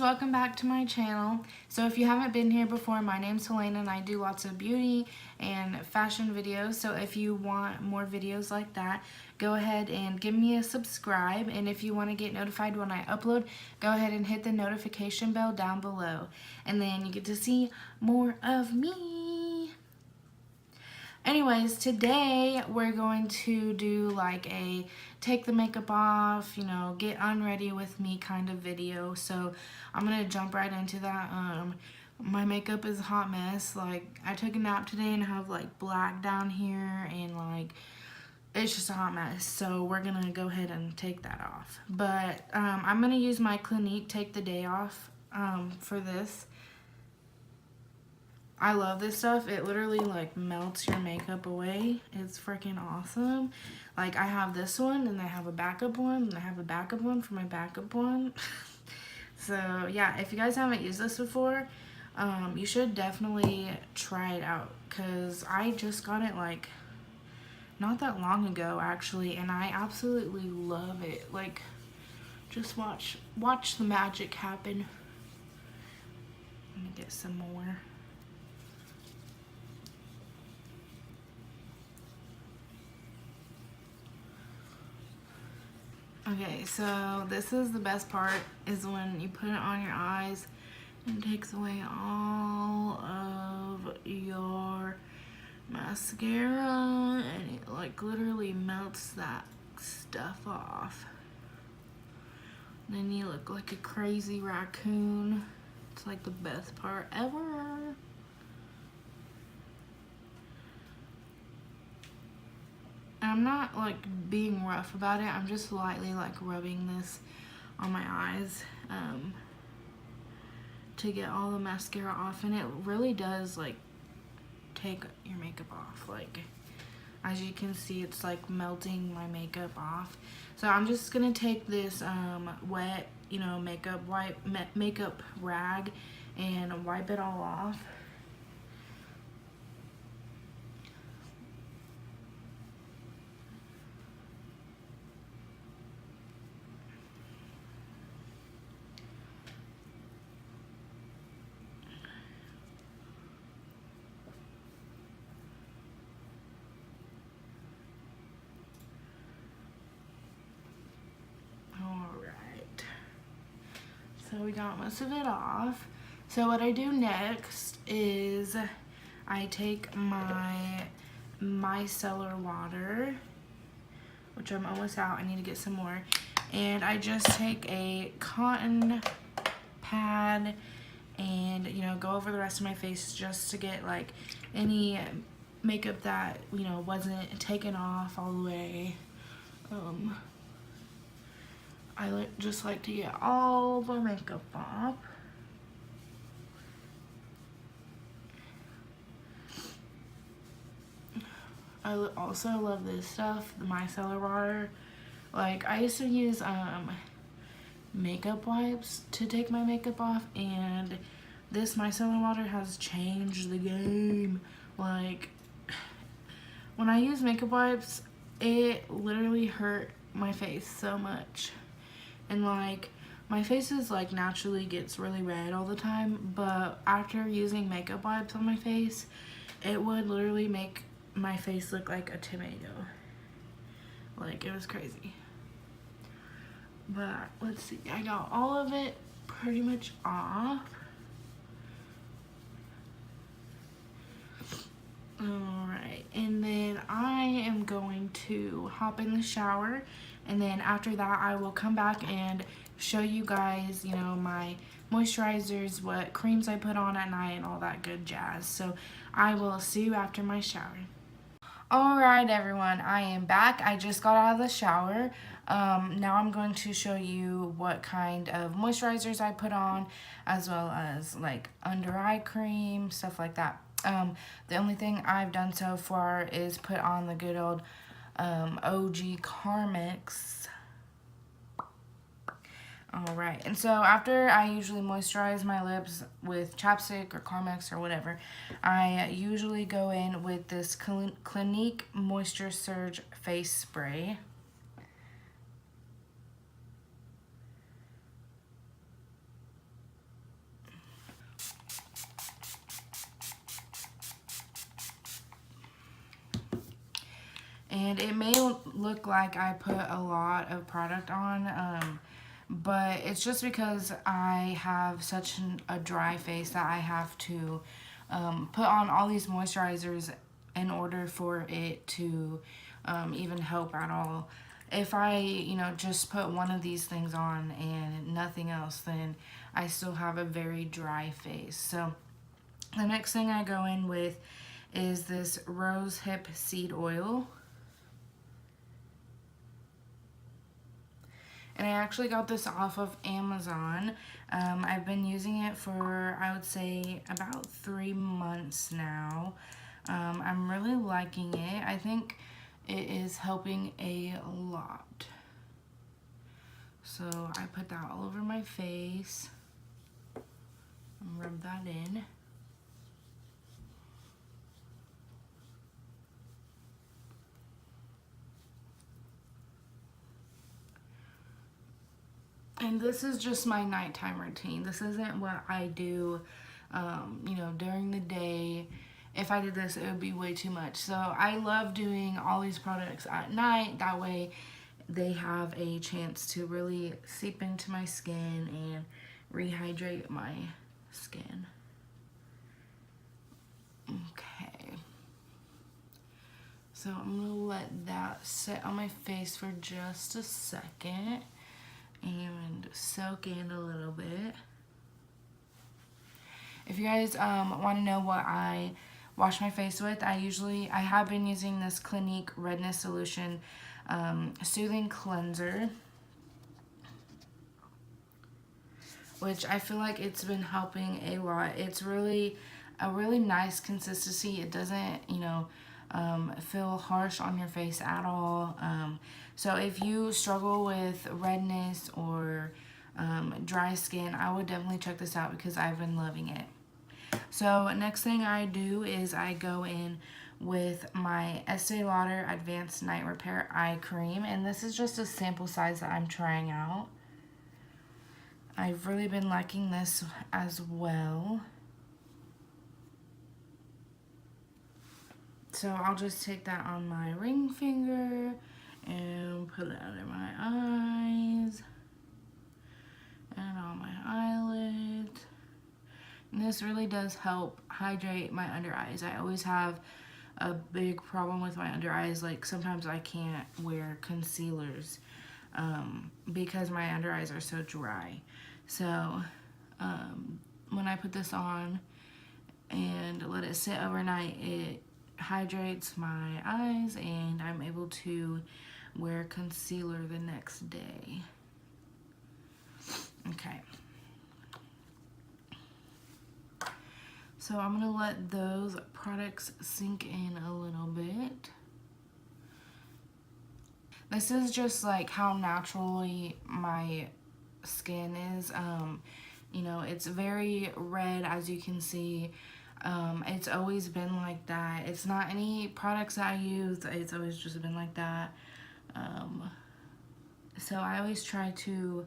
welcome back to my channel. So if you haven't been here before, my name's Helena and I do lots of beauty and fashion videos. So if you want more videos like that, go ahead and give me a subscribe. And if you want to get notified when I upload, go ahead and hit the notification bell down below. And then you get to see more of me. Anyways, today we're going to do like a take the makeup off, get unready with me kind of video. So I'm going to jump right into that. My makeup is a hot mess. Like, I took a nap today and I have like black down here and like it's just a hot mess. So we're going to go ahead and take that off. But I'm going to use my Clinique Take the Day Off for this. I love this stuff. It literally like melts your makeup away. It's freaking awesome. Like, I have this one and I have a backup one and I have a backup one for my backup one. So yeah, if you guys haven't used this before, you should definitely try it out, because I just got it like not that long ago actually, and I absolutely love it. Like, just watch the magic happen. Let me get some more. Okay, so this is the best part, is when you put it on your eyes and it takes away all of your mascara and it like literally melts that stuff off. Then you look like a crazy raccoon. It's like the best part ever. I'm not like being rough about it. I'm just lightly like rubbing this on my eyes to get all the mascara off, and it really does like take your makeup off. Like, as you can see, it's like melting my makeup off. So I'm just gonna take this wet makeup rag and wipe it all off. So we got most of it off. So what I do next is I take my micellar water, which I'm almost out. I need to get some more. And I just take a cotton pad and, go over the rest of my face just to get like any makeup that, wasn't taken off all the way. I just like to get all the makeup off. I also love this stuff, the micellar water. Like, I used to use makeup wipes to take my makeup off, and this micellar water has changed the game. Like, when I use makeup wipes, it literally hurt my face so much. And like, my face is like naturally gets really red all the time, but after using makeup wipes on my face, it would literally make my face look like a tomato. Like, it was crazy. But let's see, I got all of it pretty much off. Alright, and then I am going to hop in the shower, and then after that I will come back and show you guys, my moisturizers, what creams I put on at night, and all that good jazz. So I will see you after my shower. Alright everyone, I am back. I just got out of the shower. Now I'm going to show you what kind of moisturizers I put on, as well as like under eye cream, stuff like that. The only thing I've done so far is put on the good old OG Carmex. Alright, and so after I usually moisturize my lips with chapstick or Carmex or whatever, I usually go in with this Clinique Moisture Surge Face Spray. And it may look like I put a lot of product on, but it's just because I have such a dry face that I have to put on all these moisturizers in order for it to even help at all. If I, just put one of these things on and nothing else, then I still have a very dry face. So the next thing I go in with is this rose hip seed oil. And I actually got this off of Amazon. I've been using it for, I would say, about 3 months now. I'm really liking it. I think it is helping a lot. So I put that all over my face and rub that in. And this is just my nighttime routine. This isn't what I do, during the day. If I did this, it would be way too much. So I love doing all these products at night. That way they have a chance to really seep into my skin and rehydrate my skin. Okay. So I'm going to let that sit on my face for just a second and soak in a little bit. If you guys want to know what I wash my face with, I have been using this Clinique Redness Solution Soothing Cleanser, which I feel like it's been helping a lot. It's really a really nice consistency. It doesn't, feel harsh on your face at all. So if you struggle with redness or dry skin, I would definitely check this out because I've been loving it. So next thing I do is I go in with my Estee Lauder Advanced Night Repair Eye Cream, and this is just a sample size that I'm trying out. I've really been liking this as well. So I'll just take that on my ring finger and put it under my eyes and on my eyelids. And this really does help hydrate my under eyes. I always have a big problem with my under eyes. Like sometimes I can't wear concealers because my under eyes are so dry. So when I put this on and let it sit overnight, it hydrates my eyes and I'm able to wear concealer the next day. Okay. So I'm gonna let those products sink in a little bit. This is just like how naturally my skin is. It's very red, as you can see. It's always been like that. It's not any products that I use. It's always just been like that. So I always try to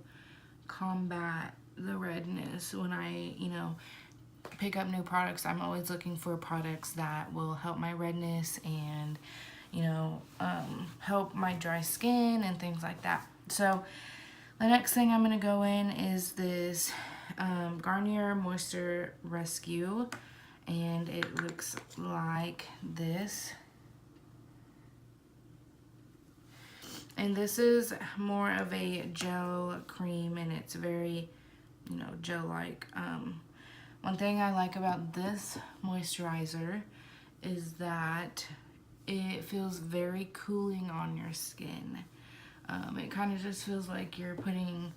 combat the redness when I, pick up new products. I'm always looking for products that will help my redness and, help my dry skin and things like that. So the next thing I'm going to go in is this Garnier Moisture Rescue. And it looks like this. And this is more of a gel cream, and it's very, gel-like. One thing I like about this moisturizer is that it feels very cooling on your skin. It kind of just feels like you're putting,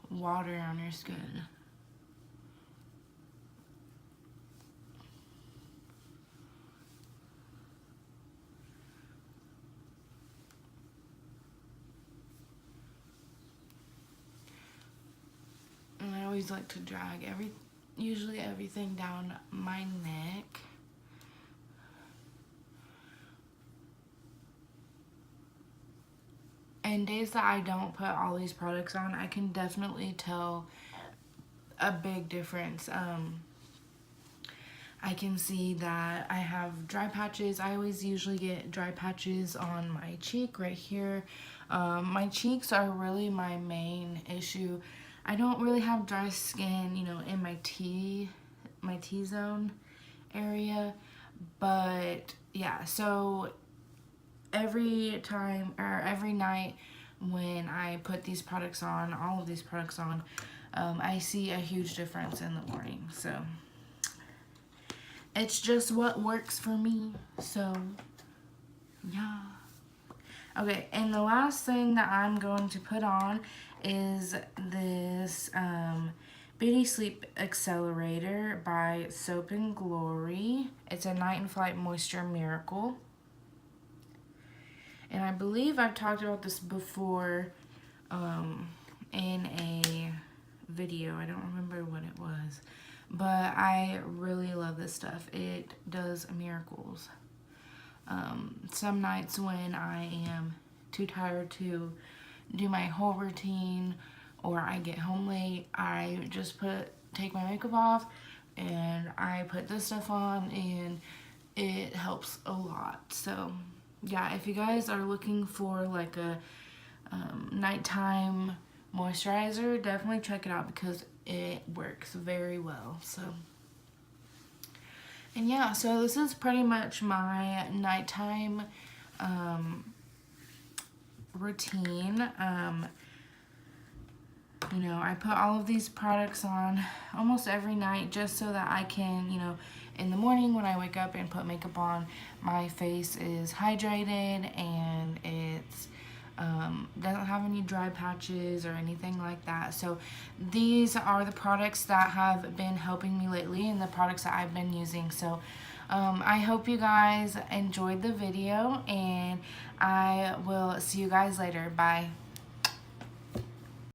water on your skin. And I always like to drag usually everything down my neck. And days that I don't put all these products on, I can definitely tell a big difference. I can see that I have dry patches. I always usually get dry patches on my cheek right here. My cheeks are really my main issue. I don't really have dry skin, you know, in my T-zone area, but yeah, so every time or every night when I put these products on, all of these products on, I see a huge difference in the morning. So it's just what works for me. So yeah. Okay, and the last thing that I'm going to put on is this Beauty Sleep Accelerator by Soap and Glory. It's a Night and Flight Moisture Miracle. And I believe I've talked about this before in a video. I don't remember what it was. But I really love this stuff. It does miracles. Some nights when I am too tired to do my whole routine or I get home late, I just take my makeup off and I put this stuff on and it helps a lot. So yeah, if you guys are looking for like a nighttime moisturizer, definitely check it out because it works very well. So, and yeah, so this is pretty much my nighttime routine. You know, I put all of these products on almost every night just so that I can, you know, in the morning when I wake up and put makeup on, my face is hydrated and it's doesn't have any dry patches or anything like that. So these are the products that have been helping me lately and the products that I've been using. So I hope you guys enjoyed the video and I will see you guys later. Bye.